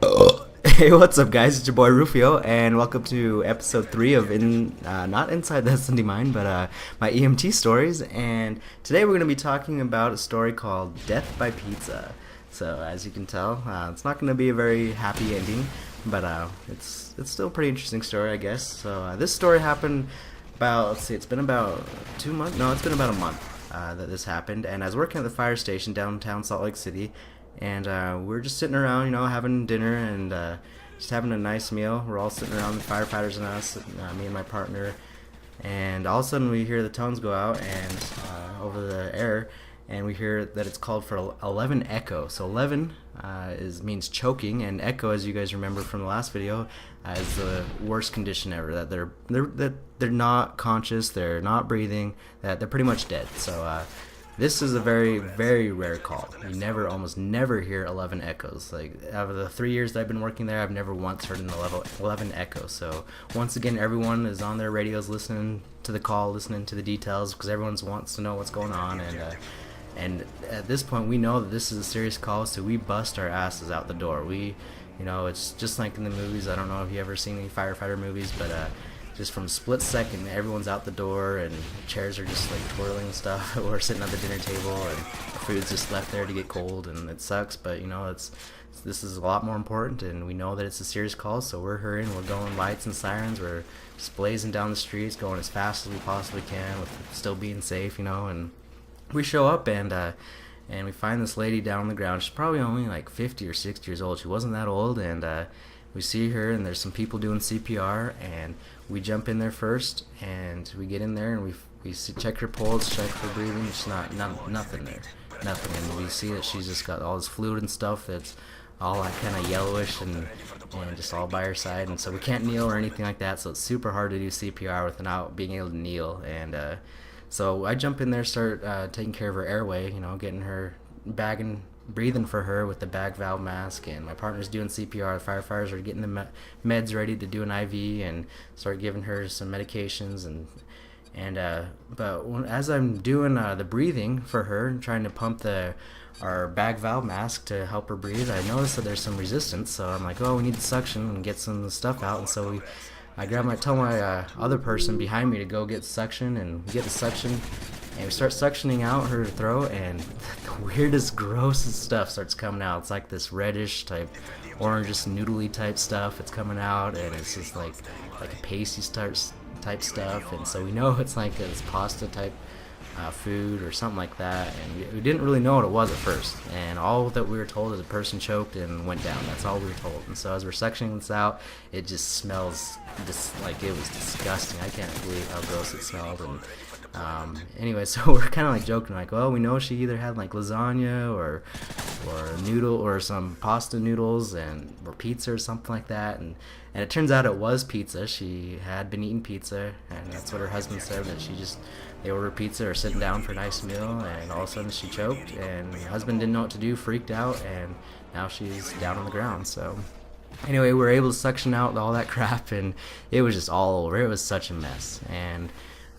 Hey, what's up, guys? It's your boy Rufio, and welcome to episode 3 of not Inside the S&D Mind, but my EMT stories. And today we're going to be talking about a story called Death by Pizza. So, as you can tell, it's not going to be a very happy ending, but it's still a pretty interesting story, I guess. So, this story happened about, let's see, it's been about 2 months? No, it's been about a month that this happened. And I was working at the fire station downtown Salt Lake City, and we're just sitting around, having dinner and just having a nice meal. We're all sitting around, the firefighters and us, me and my partner, and all of a sudden we hear the tones go out and over the air, and we hear that it's called for 11 echo. So 11 means choking, and echo, as you guys remember from the last video, is the worst condition ever. That they're not conscious, they're not breathing, that they're pretty much dead. So. This is a very, very rare call. You almost never hear 11 echoes. Like, out of the 3 years that I've been working there, I've never once heard an 11 echo. So, once again, everyone is on their radios listening to the call, listening to the details, because everyone wants to know what's going on. And at this point, we know that this is a serious call, so we bust our asses out the door. It's just like in the movies. I don't know if you ever seen any firefighter movies, but just from a split second, everyone's out the door and chairs are just like twirling and stuff. We're sitting at the dinner table and the food's just left there to get cold, and it sucks, but this is a lot more important, and we know that it's a serious call, so we're hurrying. We're going lights and sirens. We're just blazing down the streets, going as fast as we possibly can with still being safe, and we show up and we find this lady down on the ground. She's probably only like 50 or 60 years old. She wasn't that old, and we see her, and there's some people doing CPR, and we jump in there first, and we get in there, and we check her pulse, check her breathing. It's nothing there, nothing. And we see that she's just got all this fluid and stuff that's all like kind of yellowish and just all by her side, and so we can't kneel or anything like that. So it's super hard to do CPR without being able to kneel. And so I jump in there, start taking care of her airway, getting her bagging, breathing for her with the bag valve mask, and my partner's doing CPR. The firefighters are getting the meds ready to do an IV and start giving her some medications, as I'm doing the breathing for her and trying to pump our bag valve mask to help her breathe, I noticed that there's some resistance. So I'm like, oh, we need the suction and get some of the stuff out. And so I tell my other person behind me to go get suction, and we get the suction. And we start suctioning out her throat, and the weirdest, grossest stuff starts coming out. It's like this reddish type, orangish, noodly type stuff. It's coming out, and it's just like a pasty type stuff. And so we know it's like this pasta type food or something like that. And we didn't really know what it was at first. And all that we were told is a person choked and went down. That's all we were told. And so as we're suctioning this out, it just smells just like it was disgusting. I can't believe how gross it smelled. And anyway, so we're kind of like joking, like, well, we know she either had like lasagna or a noodle or some pasta noodles or pizza or something like that, and it turns out it was pizza. She had been eating pizza, and that's what her husband said, that they ordered pizza or sitting down for a nice meal, and all of a sudden she choked, and her husband didn't know what to do, freaked out, and now she's down on the ground. So anyway, we were able to suction out all that crap, and it was just all over. It was such a mess. And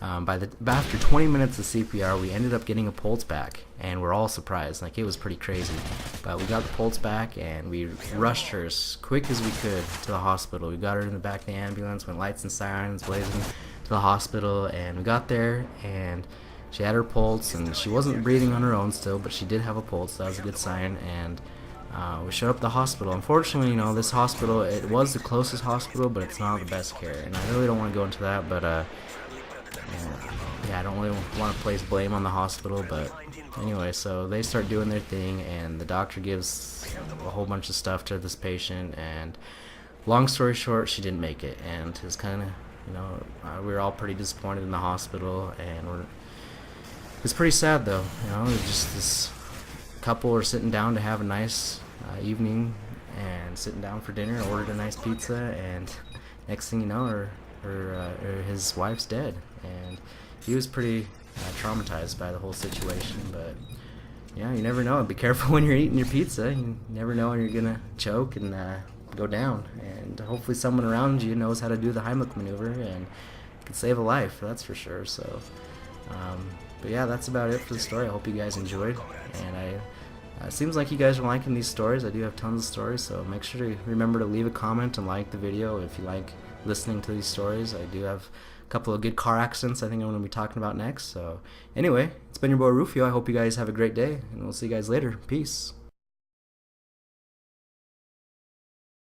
after 20 minutes of CPR, we ended up getting a pulse back, and we're all surprised. Like, it was pretty crazy, but we got the pulse back, and we rushed her as quick as we could to the hospital. We got her in the back of the ambulance, went lights and sirens blazing to the hospital, and we got there, and she had her pulse, and she wasn't breathing on her own still, but she did have a pulse. So that was a good sign. And we showed up at the hospital. Unfortunately, this hospital, it was the closest hospital, but it's not the best care, and I really don't want to go into that, but I don't really want to place blame on the hospital. But anyway, so they start doing their thing, and the doctor gives a whole bunch of stuff to this patient, and long story short, she didn't make it. And it was kind of, we were all pretty disappointed in the hospital, and it's pretty sad though. Just this couple were sitting down to have a nice evening and sitting down for dinner, ordered a nice pizza, and next thing you know, his wife's dead. And he was pretty traumatized by the whole situation. But yeah, you never know. Be careful when you're eating your pizza. You never know when you're gonna choke and go down. And hopefully someone around you knows how to do the Heimlich maneuver and can save a life, that's for sure. So but yeah, that's about it for the story. I hope you guys enjoyed, and It seems like you guys are liking these stories. I do have tons of stories, so make sure to remember to leave a comment and like the video if you like listening to these stories. I do have a couple of good car accidents I think I'm going to be talking about next. So anyway, it's been your boy Rufio. I hope you guys have a great day, and we'll see you guys later. Peace.